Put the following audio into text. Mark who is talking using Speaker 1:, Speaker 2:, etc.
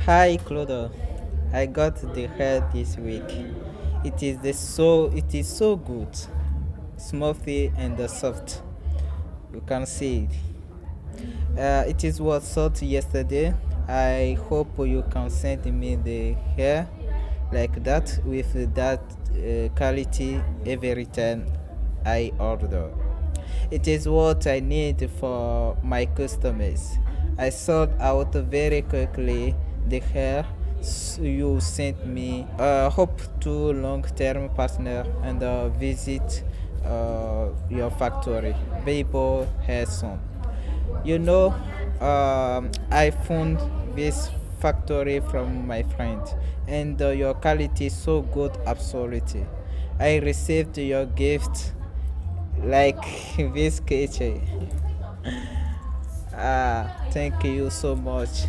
Speaker 1: Hi Clodo, I got the hair this week. It is so good, smoothie and soft. You can see it. It is what sold yesterday. I hope you can send me the hair like that with that quality every time I order. It is what I need for my customers. I sold out very quickly the hair you sent me. Hope to long-term partner and visit your factory. Bibo has some. You know, I found this factory from my friend, and your quality is so good, absolutely. I received your gift like this kitchen. Thank you so much.